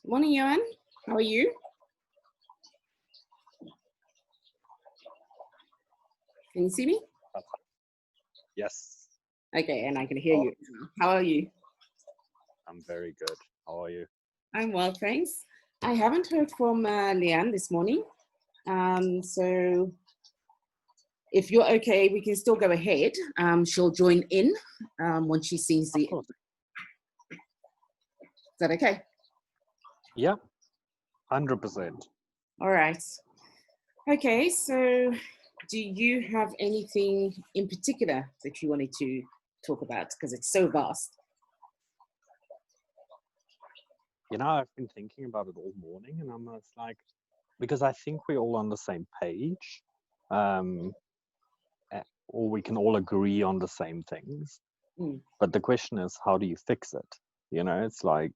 Morning, Johan. How are you? Can you see me? Yes. Okay, and I can hear you. How are you? I'm very good. How are you? I'm well, thanks. I haven't heard from Leanne this morning. So if you're okay, we can still go ahead. She'll join in once she sees the... Is that okay? Yeah, 100%. All right. Okay, so do you have anything in particular that you wanted to talk about? Because it's so vast. You know, I've been thinking about it all morning, and I'm just like, because I think we're all on the same page, or we can all agree on the same things. But the question is, how do you fix it? You know, it's like,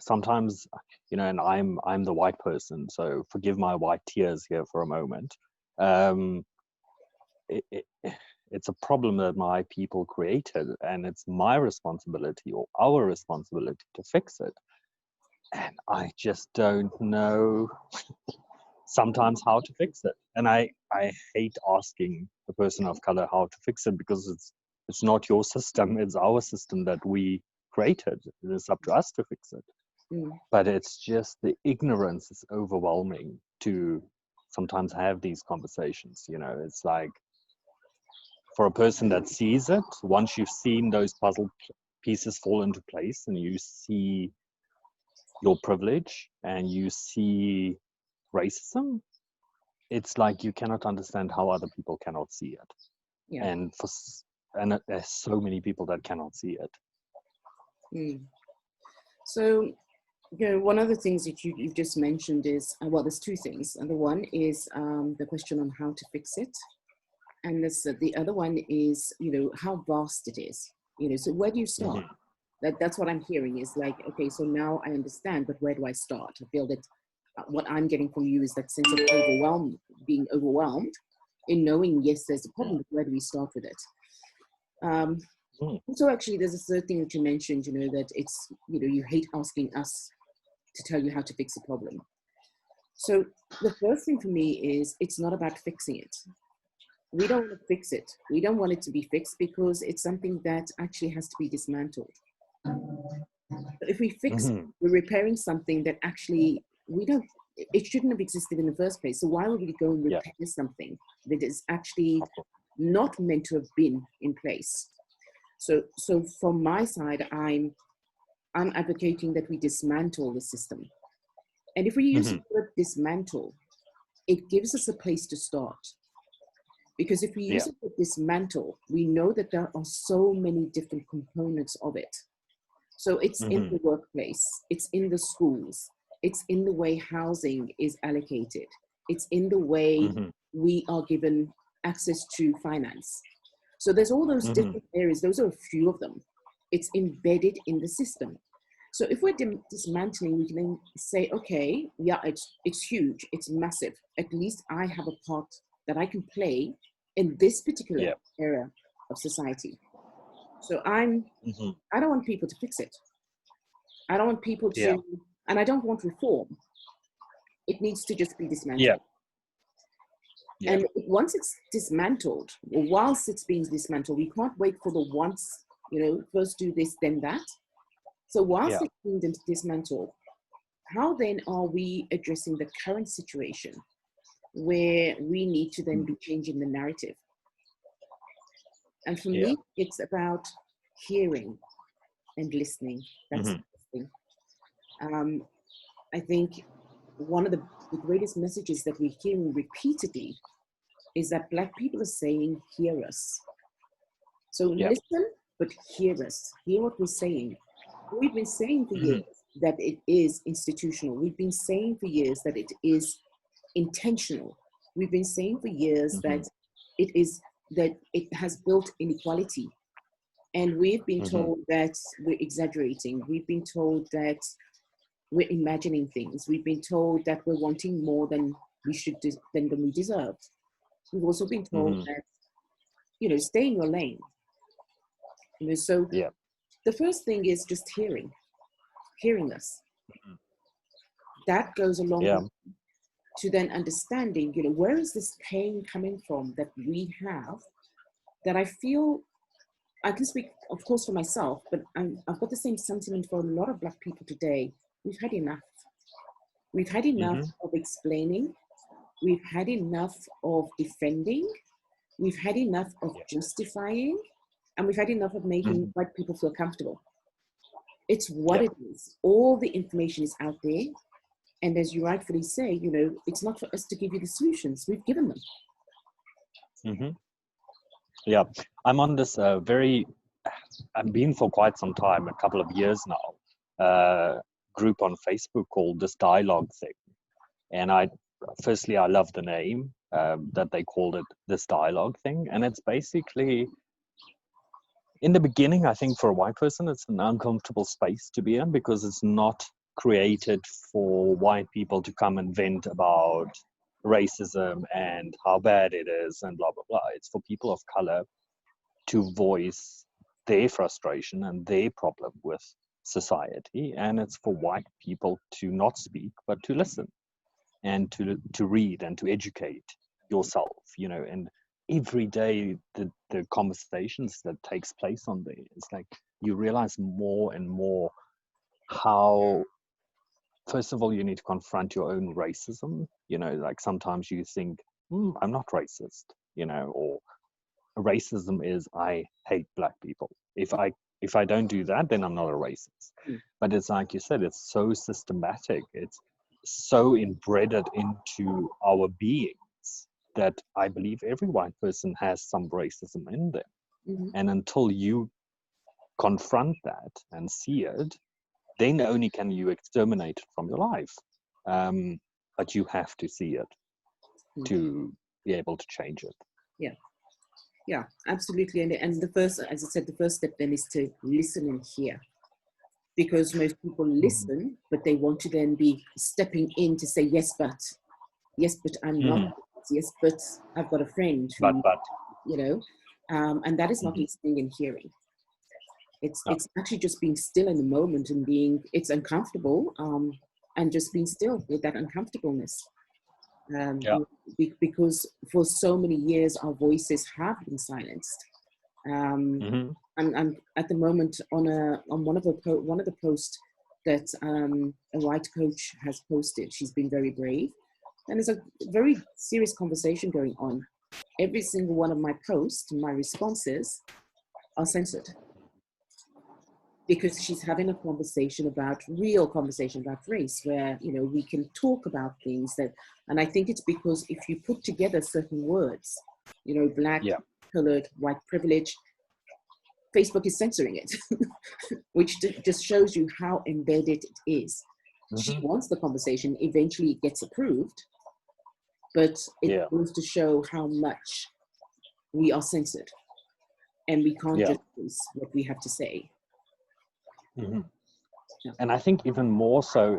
sometimes, you know, and I'm the white person, so forgive my white tears here for a moment. It's a problem that my people created, and it's my responsibility or our responsibility to fix it. And I just don't know sometimes how to fix it. And I hate asking the person of color how to fix it, because it's not your system, it's our system that we created. It's up to us to fix it. But it's just the ignorance is overwhelming to sometimes have these conversations. You know, it's like, for a person that sees it, once you've seen those puzzle pieces fall into place and you see your privilege and you see racism, it's like you cannot understand how other people cannot see it. Yeah. And there's so many people that cannot see it. So, you know, one of the things that you've just mentioned is, well, there's two things. And the one is the question on how to fix it. And the other one is, you know, how vast it is. You know, so where do you start? That's what I'm hearing is like, okay, so now I understand, but where do I start? I feel that what I'm getting from you is that sense of being overwhelmed in knowing, yes, there's a problem, but where do we start with it? So actually, there's a third thing that you mentioned, you know, that it's, you know, you hate asking us to tell you how to fix a problem. So the first thing for me is, it's not about fixing it. We don't want to fix it. We don't want it to be fixed because it's something that actually has to be dismantled. If we fix it, we're repairing something that actually it shouldn't have existed in the first place. So why would we go and repair something that is actually not meant to have been in place? So from my side, I'm advocating that we dismantle the system. And if we use the word dismantle, it gives us a place to start. Because if we use it to dismantle, we know that there are so many different components of it. So it's in the workplace, it's in the schools, it's in the way housing is allocated, it's in the way we are given access to finance. So there's all those different areas, those are a few of them. It's embedded in the system. So if we're dismantling, we can then say, okay, yeah, it's huge, it's massive. At least I have a part that I can play in this particular area of society. So I don't want people to fix it. I don't want people to, and I don't want reform. It needs to just be dismantled. And once it's dismantled, or whilst it's being dismantled, we can't wait for the once, you know, first do this, then that. So whilst it's being dismantled, how then are we addressing the current situation where we need to then be changing the narrative? And for me, it's about hearing and listening. That's the thing. I think one of the greatest messages that we're hearing repeatedly is that Black people are saying, hear us. So listen, but hear us. Hear what we're saying. We've been saying for years that it is institutional. We've been saying for years that it is intentional. We've been saying for years that it has built inequality. And we've been told that we're exaggerating. We've been told that we're imagining things. We've been told that we're wanting more than we should than we deserve. We've also been told that, you know, stay in your lane. You know, so the first thing is just hearing. hearing us. That goes along Yeah. to then understanding, you know, where is this pain coming from that we have, that I feel, I can speak, of course, for myself, but I've got the same sentiment for a lot of Black people today. We've had enough. We've had enough of explaining. We've had enough of defending. We've had enough of justifying. And we've had enough of making white people feel comfortable. It's what it is. All the information is out there. And as you rightfully say, you know, it's not for us to give you the solutions. We've given them. Yeah, I'm on this I've been for quite some time, a couple of years now, group on Facebook called This Dialogue Thing. And firstly, I love the name that they called it This Dialogue Thing. And it's basically, in the beginning, I think for a white person, it's an uncomfortable space to be in because it's not created for white people to come and vent about racism and how bad it is and blah, blah, blah. It's for people of color to voice their frustration and their problem with society. And it's for white people to not speak, but to listen and to read and to educate yourself, you know. And every day the conversations that takes place on there, it's like you realize more and more how, first of all, you need to confront your own racism. You know, like sometimes you think, I'm not racist, you know, or racism is I hate Black people. If I don't do that, then I'm not a racist. But it's like you said, it's so systematic. It's so embedded into our beings that I believe every white person has some racism in them. And until you confront that and see it, then only can you exterminate it from your life. But you have to see it to be able to change it. Yeah, absolutely. And the first, as I said, the first step then is to listen and hear. Because most people listen, but they want to then be stepping in to say, yes, but I'm not, yes, but I've got a friend who, but you know, and that is not listening and hearing. It's actually just being still in the moment and it's uncomfortable, and just being still with that uncomfortableness. Because for so many years our voices have been silenced. I'm at the moment on one of the posts that a white coach has posted. She's been very brave, and there's a very serious conversation going on. Every single one of my posts, my responses are censored because she's having a real conversation about race, where, you know, we can talk about things that, and I think it's because if you put together certain words, you know, Black, colored, white privilege, Facebook is censoring it, which just shows you how embedded it is. She wants the conversation, eventually it gets approved, but it goes to show how much we are censored and we can't just use what we have to say. And I think even more so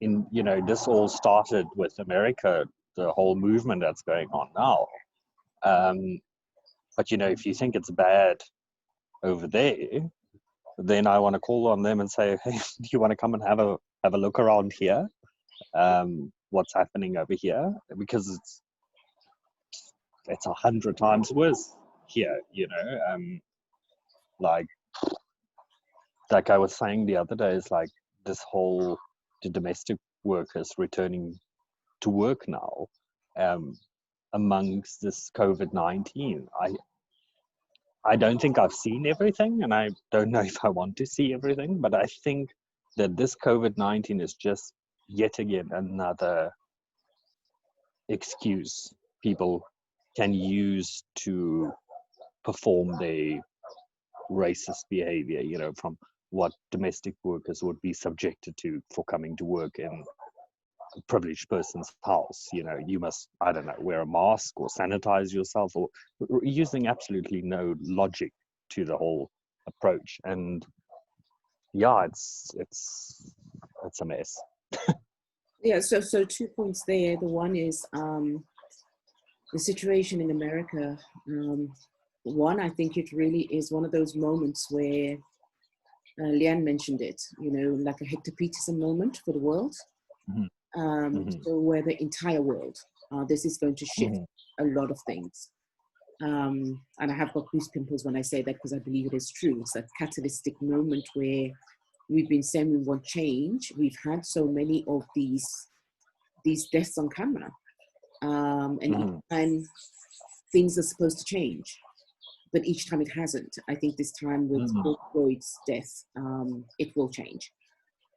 in you know, this all started with America, the whole movement that's going on now. But you know, if you think it's bad over there, then I want to call on them and say, hey, do you want to come and have a look around here? What's happening over here? Because it's 100 times worse here, you know. Like I was saying the other day, is like this whole the domestic workers returning to work now, amongst this COVID-19. I don't think I've seen everything, and I don't know if I want to see everything, but I think that this COVID-19 is just yet again another excuse people can use to perform their racist behavior, you know, from what domestic workers would be subjected to for coming to work in a privileged person's house. You know, you must, I don't know, wear a mask or sanitize yourself, or using absolutely no logic to the whole approach. And yeah, it's a mess. Yeah, so 2 points there. The one is the situation in America. One, I think it really is one of those moments where Leanne mentioned it, like a Hector Peterson moment for the world. So where the entire world, this is going to shift a lot of things. And I have got goose pimples when I say that, because I believe it is true. It's a catalytic moment where we've been saying we want change. We've had so many of these deaths on camera, and things are supposed to change, but each time it hasn't. I think this time with Floyd's death, it will change,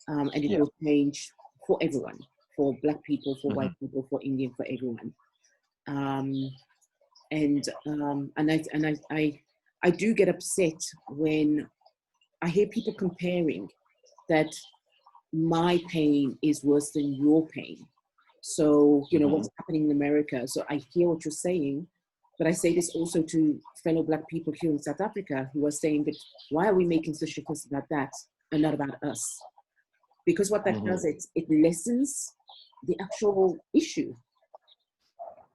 and it will change for everyone, for Black people, for white people, for Indian, for everyone. And I do get upset when I hear people comparing that my pain is worse than your pain. So, what's happening in America. So I hear what you're saying, but I say this also to fellow Black people here in South Africa who are saying that why are we making such a fuss about that and not about us? Because what that does, it lessens the actual issue.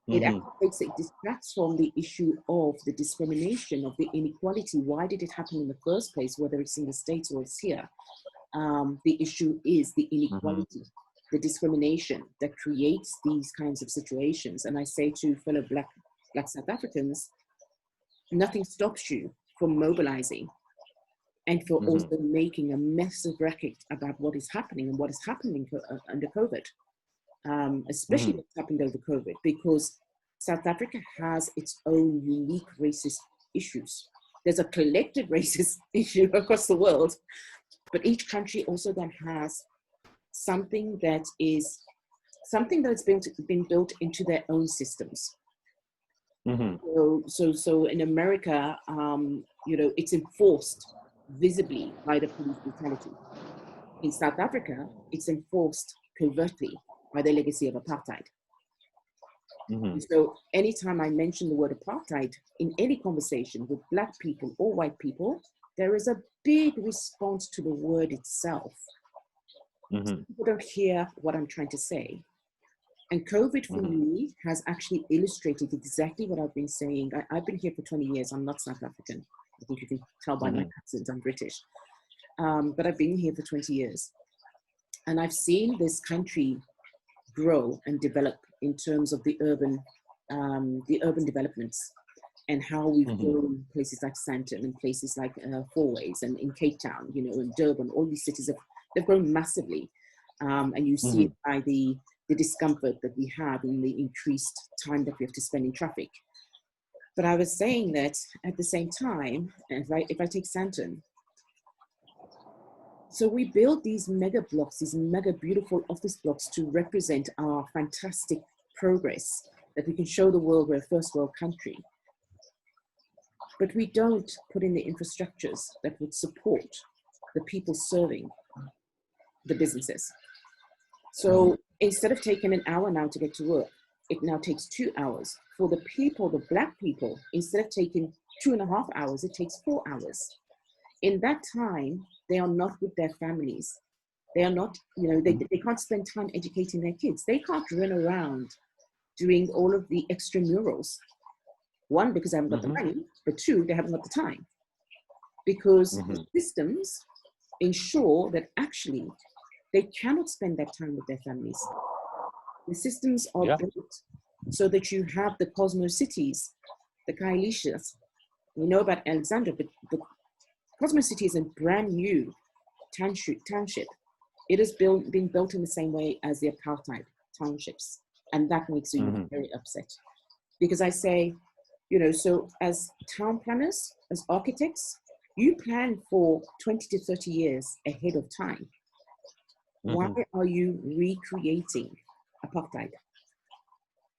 It actually distracts from the issue of the discrimination, of the inequality. Why did it happen in the first place, whether it's in the States or it's here? The issue is the inequality, the discrimination that creates these kinds of situations. And I say to fellow Black South Africans, nothing stops you from mobilizing and for also making a massive racket about what is happening and what is happening under COVID. Especially what's happened over COVID, because South Africa has its own unique racist issues. There's a collective racist issue across the world, but each country also then has something that's been built into their own systems. So in America, it's enforced visibly by the police brutality. In South Africa, it's enforced covertly by the legacy of apartheid. So anytime I mention the word apartheid in any conversation with Black people or white people, there is a big response to the word itself. So people don't hear what I'm trying to say. And COVID for me has actually illustrated exactly what I've been saying. I've been here for 20 years. I'm not South African. I think you can tell by my accent, I'm British. But I've been here for 20 years. And I've seen this country grow and develop in terms of the urban developments, and how we've grown places like Sandton and places like Fourways and in Cape Town, in Durban. All these cities they've grown massively, and you see it by the discomfort that we have in the increased time that we have to spend in traffic. But I was saying that at the same time, if I take Sandton, so we build these mega blocks, these mega beautiful office blocks to represent our fantastic progress, that we can show the world we're a first world country. But we don't put in the infrastructures that would support the people serving the businesses. So instead of taking an hour now to get to work, it now takes 2 hours. For the people, the Black people, instead of taking 2.5 hours, it takes 4 hours. In that time, they are not with their families. They are not, they can't spend time educating their kids. They can't run around doing all of the extramurals. One, because they haven't got the money, but two, they haven't got the time. Because the systems ensure that actually they cannot spend that time with their families. The systems are built so that you have the Cosmo cities, the Kailishas. We know about Alexandra, but the Cosmo City is a brand new township. It has been built in the same way as the apartheid townships. And that makes me very upset. Because I say, so as town planners, as architects, you plan for 20 to 30 years ahead of time. Why are you recreating apartheid?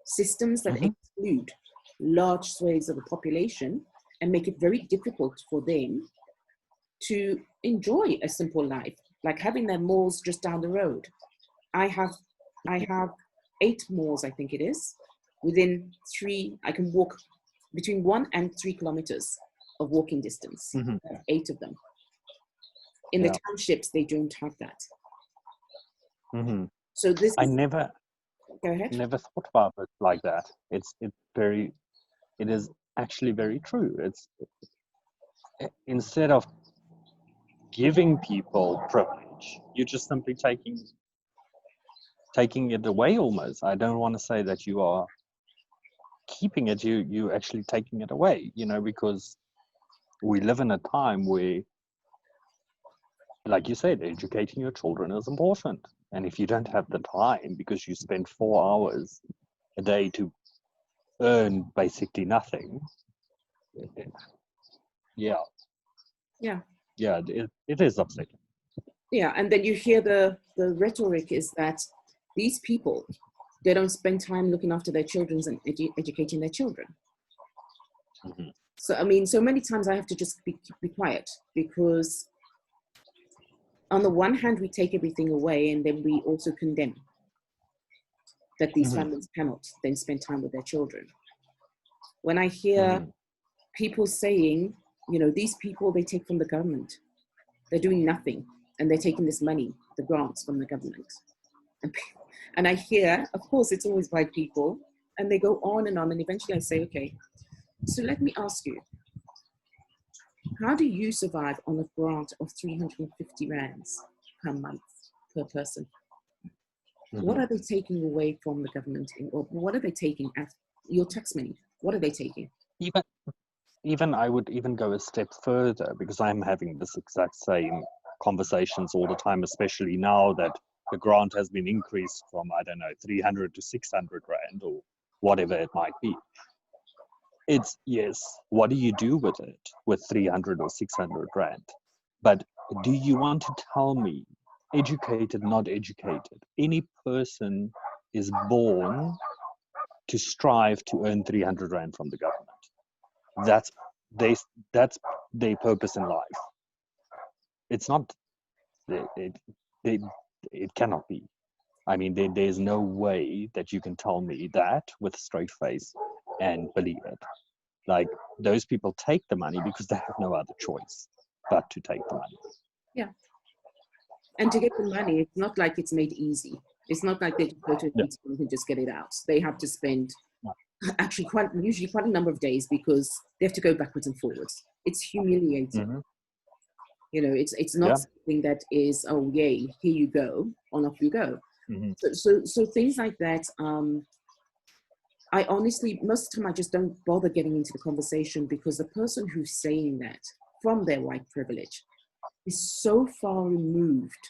Systems that exclude large swathes of the population and make it very difficult for them to enjoy a simple life, like having their malls just down the road. I have 8 malls, I think it is. Within 3, I can walk between 1 and 3 kilometers of walking distance. 8 of them. In the townships, they don't have that. So this I is, never go ahead. Never thought about it like that. It is actually very true. It's instead of giving people privilege. You're just simply taking it away almost. I don't want to say that you are keeping it, you actually taking it away, because we live in a time where, like you said, educating your children is important. And if you don't have the time because you spend 4 hours a day to earn basically nothing, yeah, Yeah. it is upsetting. Yeah, and then you hear the rhetoric is that these people, they don't spend time looking after their children and educating their children. Mm-hmm. So, I mean, so many times I have to just be quiet, because on the one hand, we take everything away, and then we also condemn that these Mm-hmm. families cannot then spend time with their children. When I hear Mm-hmm. people saying, these people, they take from the government, they're doing nothing, and they're taking this money, the grants from the government. And I hear, of course, it's always white people, and they go on, and eventually I say, okay, so let me ask you, how do you survive on a grant of 350 rands per month per person? Mm-hmm. What are they taking away from the government, or what are they taking as your tax money? What are they taking? Even I would even go a step further, because I'm having this exact same conversations all the time, especially now that the grant has been increased from, I don't know, 300 to 600 rand or whatever it might be. It's, yes, what do you do with it, with 300 or 600 rand? But do you want to tell me, educated, not educated, any person is born to strive to earn 300 rand from the government? That's their purpose in life. It's not, it cannot be. I mean, there's no way that you can tell me that with a straight face and believe it. Like, those people take the money because they have no other choice but to take the money. Yeah. And to get the money, it's not like it's made easy. It's not like they just go to a meeting and can just get it out. They have to spend actually usually quite a number of days, because they have to go backwards and forwards. It's humiliating. Mm-hmm. It's not something that is, oh yay, here you go, on off you go. Mm-hmm. So things like that, I honestly, most of the time I just don't bother getting into the conversation, because the person who's saying that from their white privilege is so far removed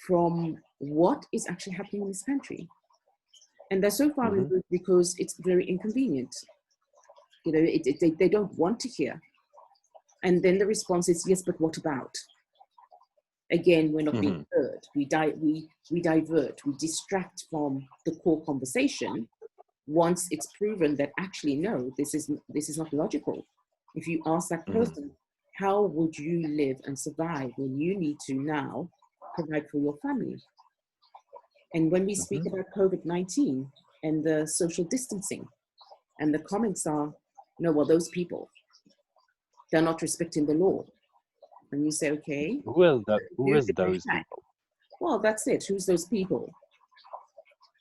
from what is actually happening in this country. And they're so far removed because it's very inconvenient. They don't want to hear. And then the response is, yes, but what about? Again, we're not being heard. We divert, we distract from the core conversation once it's proven that actually, no, this is not logical. If you ask that person, how would you live and survive when you need to now provide for your family? And when we speak about COVID-19 and the social distancing, and the comments are, no, well, those people, they're not respecting the law. And you say, okay. Who is those people? Well, that's it. Who's those people?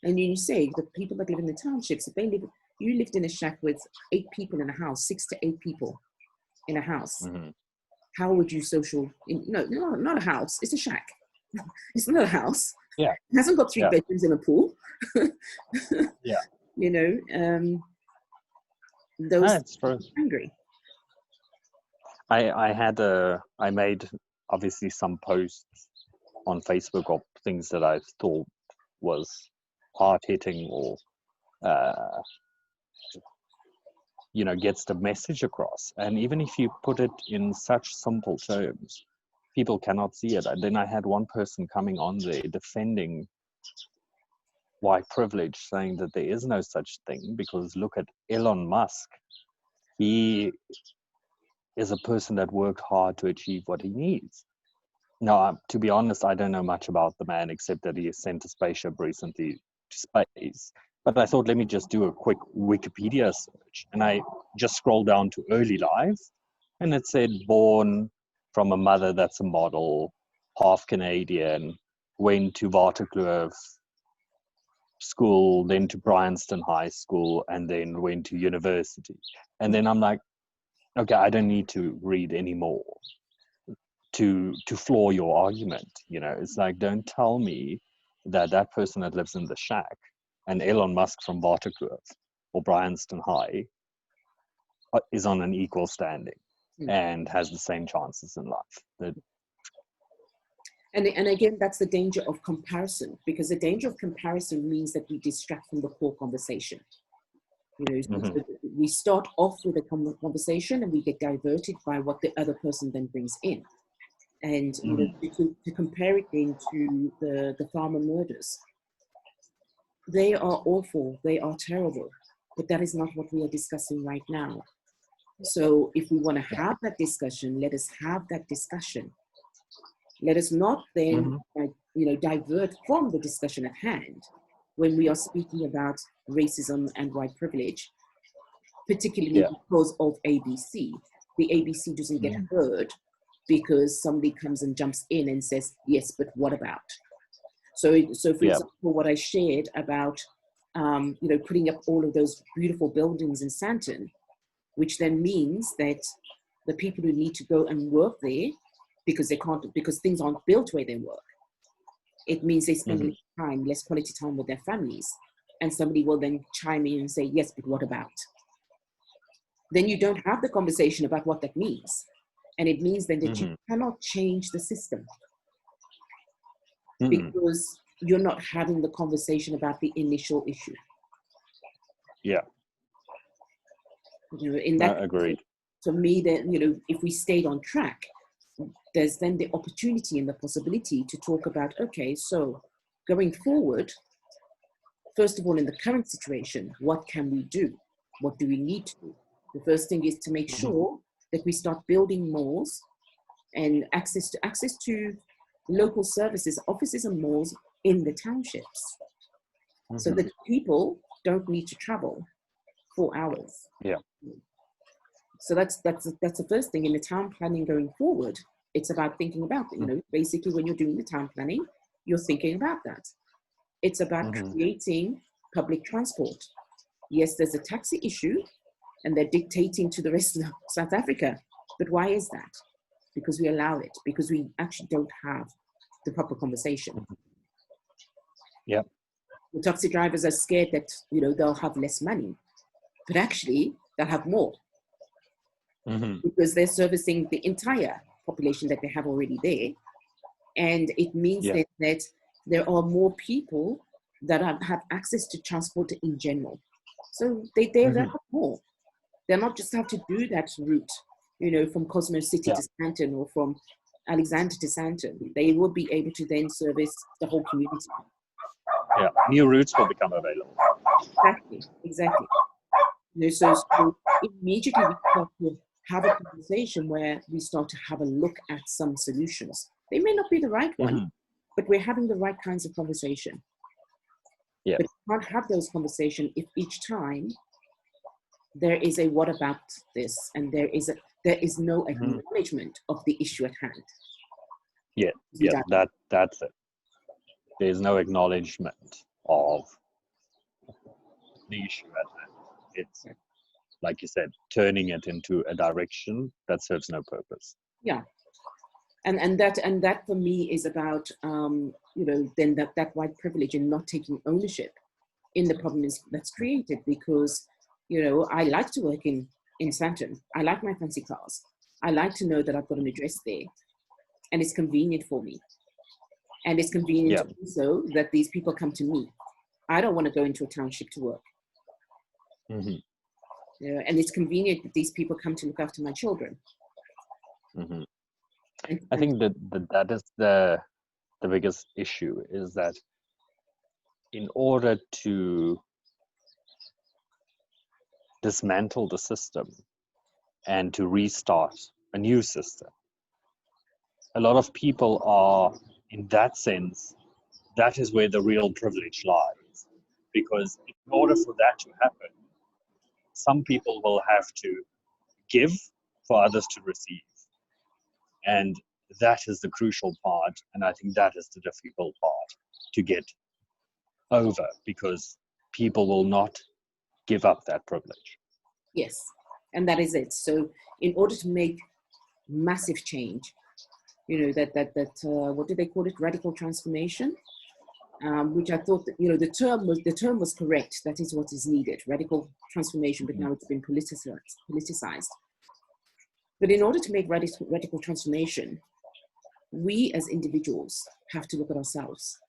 And you say the people that live in the townships, if you lived in a shack with 8 people in a house, 6 to 8 people in a house, how would you no, not a house, it's a shack. It's not a house. Yeah. It hasn't got 3 bedrooms and a pool. Yeah. Those That's true. angry. I made obviously some posts on Facebook of things that I thought was hard-hitting or gets the message across. And even if you put it in such simple terms, people cannot see it. And then I had one person coming on there defending white privilege, saying that there is no such thing, because look at Elon Musk. He is a person that worked hard to achieve what he needs. Now, to be honest, I don't know much about the man, except that he sent a spaceship recently to space. But I thought, let me just do a quick Wikipedia search. And I just scrolled down to early life, and it said born from a mother that's a model, half Canadian, went to Waterkloof school, then to Bryanston High School, and then went to university. And then I'm like, okay, I don't need to read any more to floor your argument. You know, it's like, don't tell me that that person that lives in the shack and Elon Musk from Waterkloof or Bryanston High is on an equal standing and has the same chances in life. And again, that's the danger of comparison, because the danger of comparison means that we distract from the core conversation. You know, so we start off with a conversation and we get diverted by what the other person then brings in. And you know, to compare it then to the farmer murders, they are awful, they are terrible, but that is not what we are discussing right now. So if we want to have that discussion, let us have that discussion. Let us not then you know, divert from the discussion at hand when we are speaking about racism and white privilege, particularly because of ABC. The ABC doesn't get heard because somebody comes and jumps in and says, yes, but what about? So for example, what I shared about, you know, putting up all of those beautiful buildings in Sandton, which then means that the people who need to go and work there, because they can't, because things aren't built where they work, it means they spend less quality time with their families. And somebody will then chime in and say, yes, but what about? Then you don't have the conversation about what that means. And it means then that you cannot change the system because you're not having the conversation about the initial issue. Yeah. You know, in that, agreed. For me, then, you know, if we stayed on track, there's then the opportunity and the possibility to talk about, okay, so going forward, first of all, in the current situation, what can we do? What do we need to do? The first thing is to make sure that we start building malls and access to local services, offices and malls in the townships, so that people don't need to travel 4 hours. Yeah. So that's the first thing in the town planning going forward. It's about thinking about, you know, basically when you're doing the town planning, you're thinking about that. It's about creating public transport. Yes, there's a taxi issue and they're dictating to the rest of South Africa. But why is that? Because we allow it, because we actually don't have the proper conversation. Yeah. The taxi drivers are scared that, you know, they'll have less money, but actually they'll have more because they're servicing the entire population that they have already there. And it means that there are more people that have access to transport in general. So they have more. They'll not just have to do that route, you know, from Cosmo City to Sandton or from Alexander to Sandton. They will be able to then service the whole community. Yeah, new routes will become available. Exactly. You know, so immediately we start to have a conversation where we start to have a look at some solutions. They may not be the right one, but we're having the right kinds of conversation. Yeah. But we can't have those conversations if each time there is a what about this, and there is no acknowledgement of the issue at hand. Yeah, that's it. There's no acknowledgement of the issue at hand. It's, like you said, turning it into a direction that serves no purpose. Yeah. And that for me is about, you know, then that white privilege and not taking ownership in the problem that's created, because, you know, I like to work in Sandton. I like my fancy cars. I like to know that I've got an address there and it's convenient for me. And it's convenient also that these people come to me. I don't want to go into a township to work. You know, and it's convenient that these people come to look after my children. I think that is the biggest issue, is that in order to dismantle the system and to restart a new system, a lot of people are, in that sense, that is where the real privilege lies. Because in order for that to happen, some people will have to give for others to receive. And that is the crucial part. And I think that is the difficult part to get over, because people will not give up that privilege. Yes, and that is it. So in order to make massive change, what did they call it? Radical transformation, which I thought that, the term was correct. That is what is needed, radical transformation, but now it's been politicized. But in order to make radical transformation, we as individuals have to look at ourselves.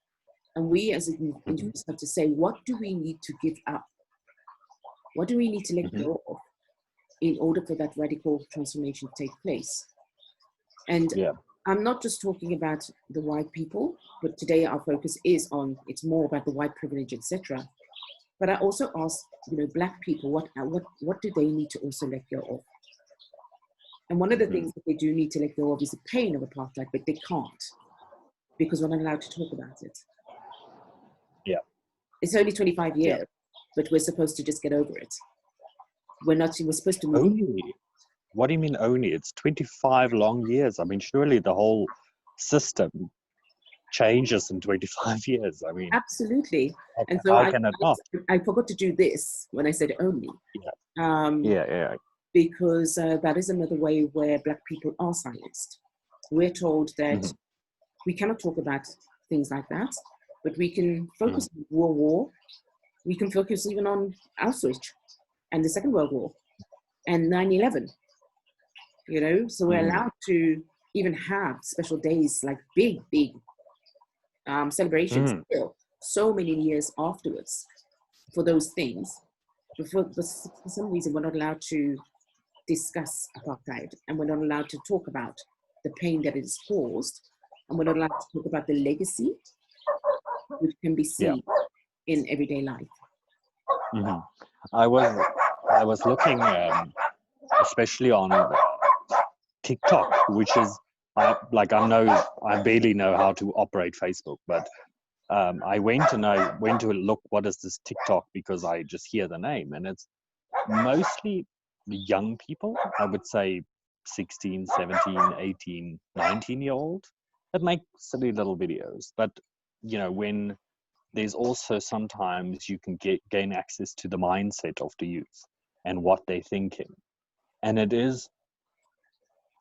And we as individuals have to say, what do we need to give up? What do we need to let go of in order for that radical transformation to take place? And I'm not just talking about the white people, but today our focus is on, it's more about the white privilege, etc. But I also ask, Black people, what do they need to also let go of? And one of the things that they do need to let go of is the pain of apartheid, but they can't, because we're not allowed to talk about it. Yeah. It's only 25 years, but we're supposed to just get over it. We're supposed to move. Only? What do you mean only? It's 25 long years. I mean, surely the whole system changes in 25 years. I mean, absolutely. Okay. And so how can it not? I forgot to do this when I said only. Because that is another way where Black people are silenced. We're told that we cannot talk about things like that, but we can focus on war. We can focus even on Auschwitz and the Second World War and 9/11. So we're allowed to even have special days, like big celebrations still, so many years afterwards for those things. But for some reason, we're not allowed to discuss apartheid, and we're not allowed to talk about the pain that it has caused, and we're not allowed to talk about the legacy which can be seen in everyday life. I was looking, especially on TikTok, which is I barely know how to operate Facebook, but I went to look what is this TikTok, because I just hear the name, and it's mostly young people, I would say 16, 17, 18, 19-year-old that make silly little videos. But when there's also sometimes you can gain access to the mindset of the youth and what they're thinking, and it is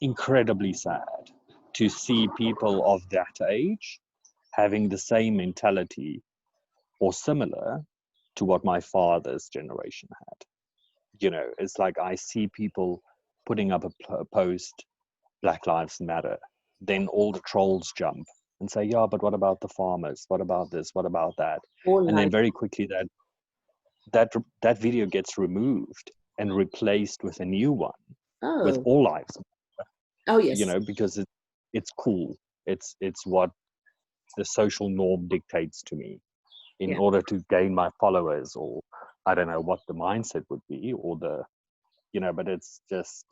incredibly sad to see people of that age having the same mentality or similar to what my father's generation had. It's like I see people putting up a post, Black Lives Matter, then all the trolls jump and say, yeah, but what about the farmers? What about this? What about that? And then very quickly that video gets removed and replaced with a new one with all lives matter. Oh yes. Because it's cool. It's what the social norm dictates to me in order to gain my followers, or I don't know what the mindset would be, or but it's just,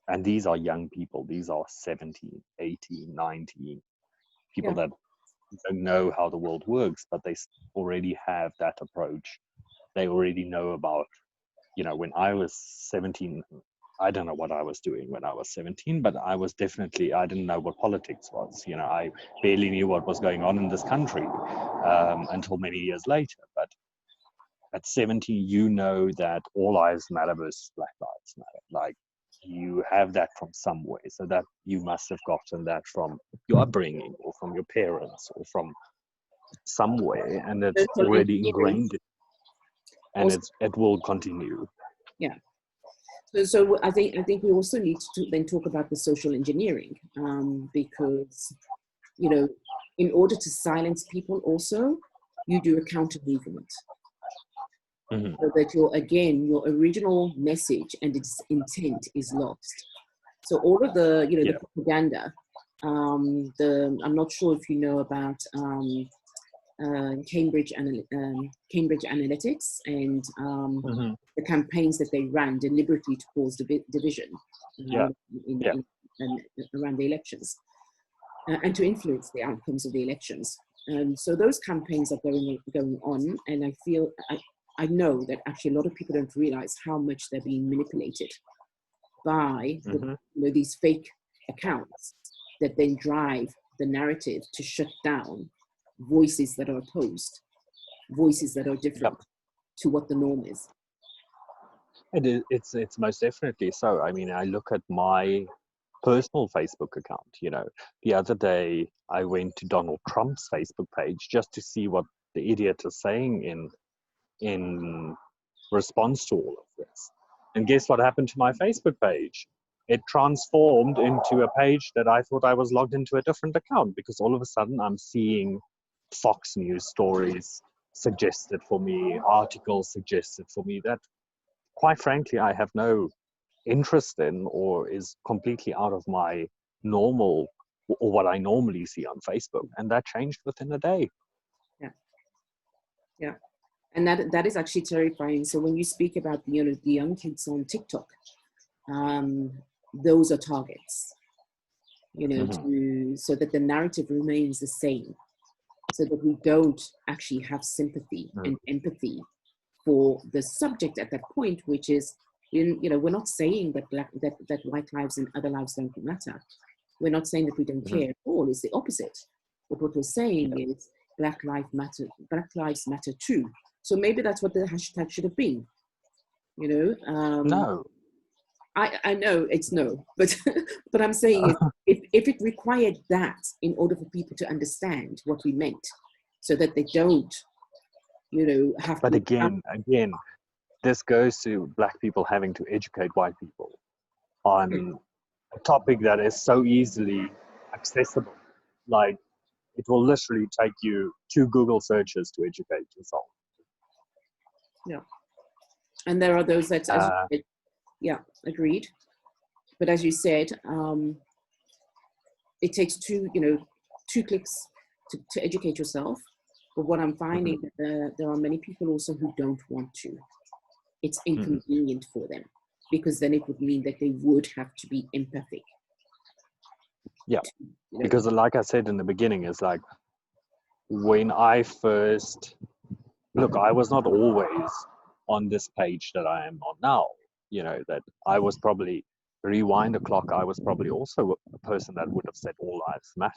and these are young people. These are 17, 18, 19 people that don't know how the world works, but they already have that approach. They already know about, when I was 17, I don't know what I was doing when I was 17, but I didn't know what politics was. I barely knew what was going on in this country until many years later. But at 17, that all lives matter versus Black Lives Matter. Like, you have that from somewhere, so that you must have gotten that from your upbringing or from your parents or from somewhere, and it's already ingrained, and it will continue. Yeah. So I think we also need to then talk about the social engineering, because in order to silence people, also you do a counter movement. So that your original message and its intent is lost. So all of the the propaganda, I'm not sure if you know about Cambridge Analytics and the campaigns that they ran deliberately to cause division around the elections and to influence the outcomes of the elections. So those campaigns are going on, and I know that actually a lot of people don't realize how much they're being manipulated by these fake accounts that then drive the narrative to shut down voices that are opposed, voices that are different to what the norm is. It's most definitely so. I mean, I look at my personal Facebook account. You know, the other day I went to Donald Trump's Facebook page just to see what the idiot is saying in response to all of this. And guess what happened to my Facebook page? It transformed into a page that I thought I was logged into a different account, because all of a sudden I'm seeing Fox News stories suggested for me, articles suggested for me that, quite frankly, I have no interest in, or is completely out of my normal, or what I normally see on Facebook. And that changed within a day. Yeah. Yeah. And that is actually terrifying. So when you speak about, you know, the young kids on TikTok, those are targets, you know, so that the narrative remains the same, so that we don't actually have sympathy and empathy for the subject at that point, which is, you know, we're not saying that that white lives and other lives don't matter. We're not saying that we don't care at all. It's the opposite. But what we're saying is Black lives matter too. So maybe that's what the hashtag should have been, you know. No. I know it's no, but but I'm saying if it required that in order for people to understand what we meant, so that they don't, you know, have but to. again, this goes to Black people having to educate white people on a topic that is so easily accessible. Like, it will literally take you 2 Google searches to educate yourself. Yeah, and there are those that, yeah, agreed. But as you said, it takes two clicks to educate yourself. But what I'm finding that there are many people also who don't want to. It's inconvenient for them, because then it would mean that they would have to be empathic. Yeah, because like I said in the beginning, it's like, when I first, look, I was not always on this page that I am on now. You know, that I was probably, rewind the clock, I was probably also a person that would have said all lives matter.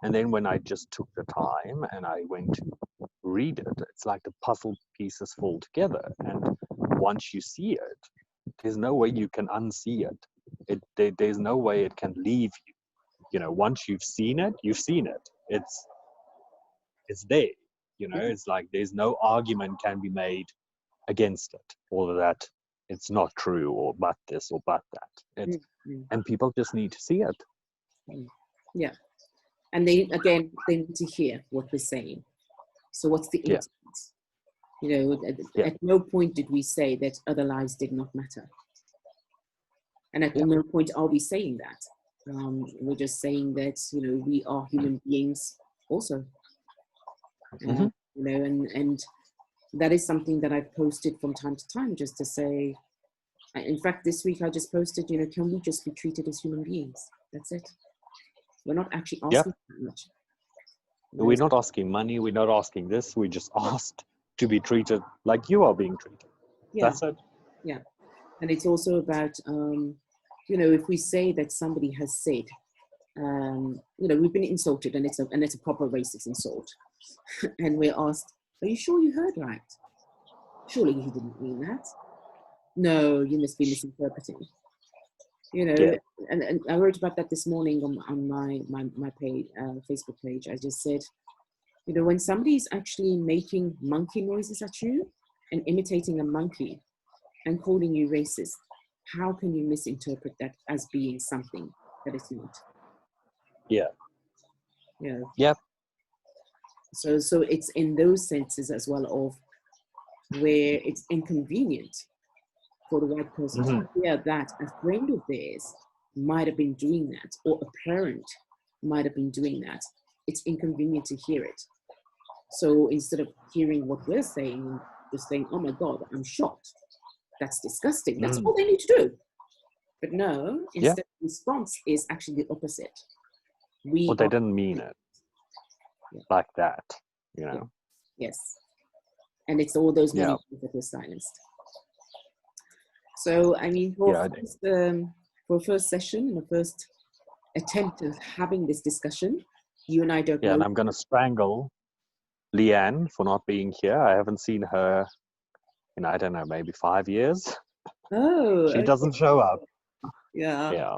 And then when I just took the time and I went to read it, it's like the puzzle pieces fall together. And once you see it, there's no way you can unsee it. There's no way it can leave you. You know, once you've seen it, you've seen it. It's there. You know, it's like there's no argument can be made against it, or that it's not true, or but this or but that. And people just need to see it. Yeah. And they need to hear what we're saying. So what's the intent? You know, at no point did we say that other lives did not matter. And at no point are we saying that. We're just saying that, you know, we are human beings also. You know, and that is something that I've posted from time to time, just to say, in fact, this week I just posted, you know, can we just be treated as human beings? That's it. We're not actually asking that much. We're not asking money. We're not asking this. We just asked to be treated like you are being treated. Yeah. That's it. Yeah. And it's also about, you know, if we say that somebody has said, you know, we've been insulted, and it's a proper racist insult. And we're asked, are you sure you heard right? Surely you didn't mean that. No, you must be misinterpreting. You know, and I wrote about that this morning on my page, Facebook page. I just said, you know, when somebody's actually making monkey noises at you and imitating a monkey and calling you racist, how can you misinterpret that as being something that it's not? Yeah. Yeah. Yep. So it's in those senses as well, of where it's inconvenient for the white person to hear that a friend of theirs might have been doing that, or a parent might have been doing that. It's inconvenient to hear it. So instead of hearing what we're saying, just saying, oh my God, I'm shocked. That's disgusting. That's all they need to do. But no, instead the response is actually the opposite. Well, they didn't mean it like that, you know? Yes. And it's all those many things that were silenced. So, I mean, for a first session and a first attempt at having this discussion, you and I don't know. And I'm going to strangle Leanne for not being here. I haven't seen her in, I don't know, maybe 5 years. Oh. She doesn't show up. Yeah. Yeah.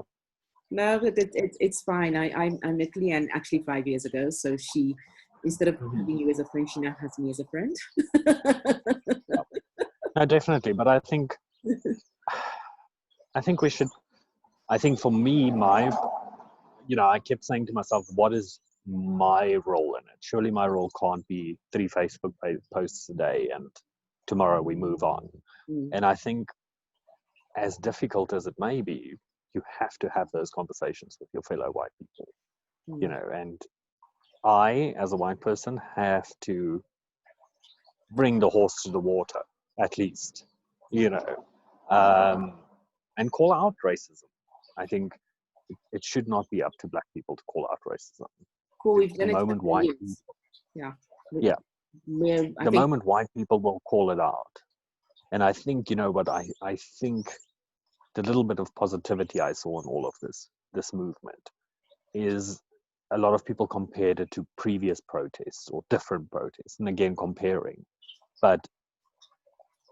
No, but it's fine. I met Leanne actually 5 years ago. So she, instead of having you as a friend, she now has me as a friend. No, definitely. But I think we should, I think for me, I kept saying to myself, what is my role in it? Surely my role can't be 3 Facebook posts a day and tomorrow we move on. And I think, as difficult as it may be, you have to have those conversations with your fellow white people, and I, as a white person, have to bring the horse to the water, at least, and call out racism. I think it should not be up to black people to call out racism. Cool, we've done the it moment for white years. people, Yeah. the moment white people will call it out. And I think, what I think the little bit of positivity I saw in all of this movement is a lot of people compared it to previous protests or different protests, and again comparing, but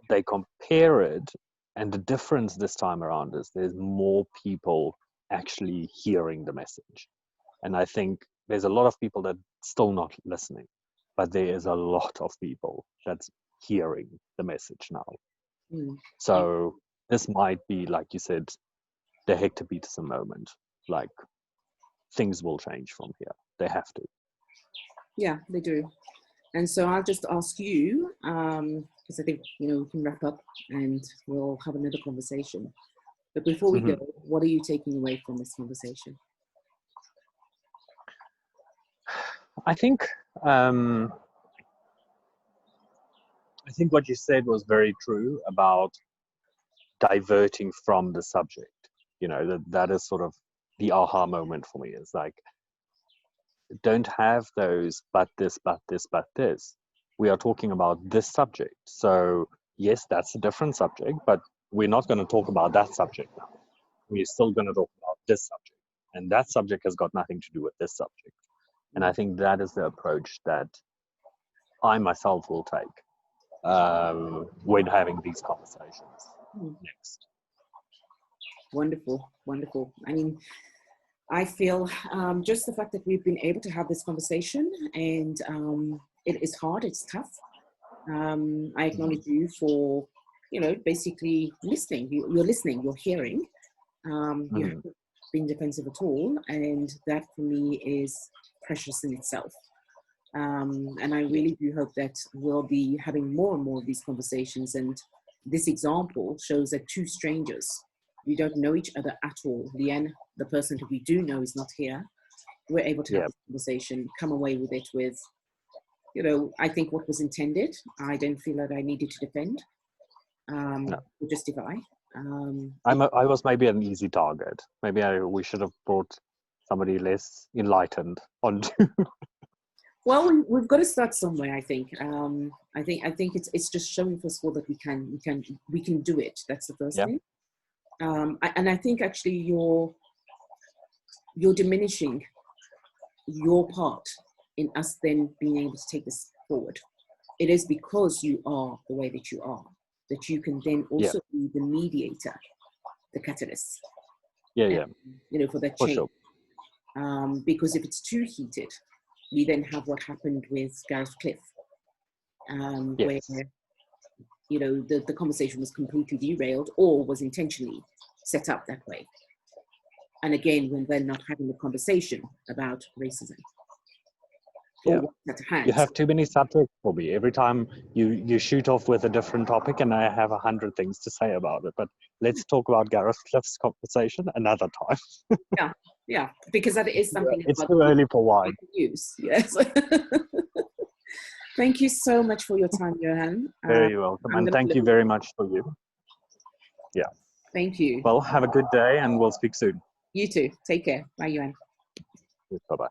they compare it, and the difference this time around is there's more people actually hearing the message. And I think there's a lot of people that still not listening, but there is a lot of people that's hearing the message now. So this might be, like you said, the Hector Peterson moment. Like, things will change from here. They have to. Yeah, they do. And so I'll just ask you, because I think, we can wrap up and we'll have another conversation. But before we go, what are you taking away from this conversation? I think what you said was very true about diverting from the subject. That is sort of the aha moment for me. It's like, don't have those but this, but this, but this. We are talking about this subject. So yes, that's a different subject, but we're not going to talk about that subject now. We're still going to talk about this subject. And that subject has got nothing to do with this subject. And I think that is the approach that I myself will take when having these conversations next. Wonderful, wonderful. I mean, I feel just the fact that we've been able to have this conversation, and it is hard, it's tough. I acknowledge you for, basically listening. You're listening, you're hearing. You haven't been defensive at all, and that for me is precious in itself. And I really do hope that we'll be having more and more of these conversations. And this example shows that two strangers, we don't know each other at all. Leanne, the person who we do know, is not here. We're able to have this conversation, come away with it with, I think what was intended. I don't feel that I needed to defend or justify. I was maybe an easy target. Maybe we should have brought somebody less enlightened onto. Well, we've got to start somewhere. I think. I think it's just showing first of all that we can do it. That's the first thing. And I think actually you're diminishing your part in us then being able to take this forward. It is because you are the way that you are that you can then also be the mediator, the catalyst. For that change. Sure. Because if it's too heated, we then have what happened with Gareth Cliff, where the conversation was completely derailed or was intentionally set up that way. And again, when they're not having the conversation about racism. You have too many subjects for me. Every time you shoot off with a different topic, and I have 100 things to say about it. But let's talk about Gareth Cliff's conversation another time. Yeah, because that is something. It's too early for wine. Use. Yes. Thank you so much for your time, Johan. Very welcome, and thank you very much for you. Yeah. Thank you. Well, have a good day, and we'll speak soon. You too. Take care. Bye, Johan. Bye-bye.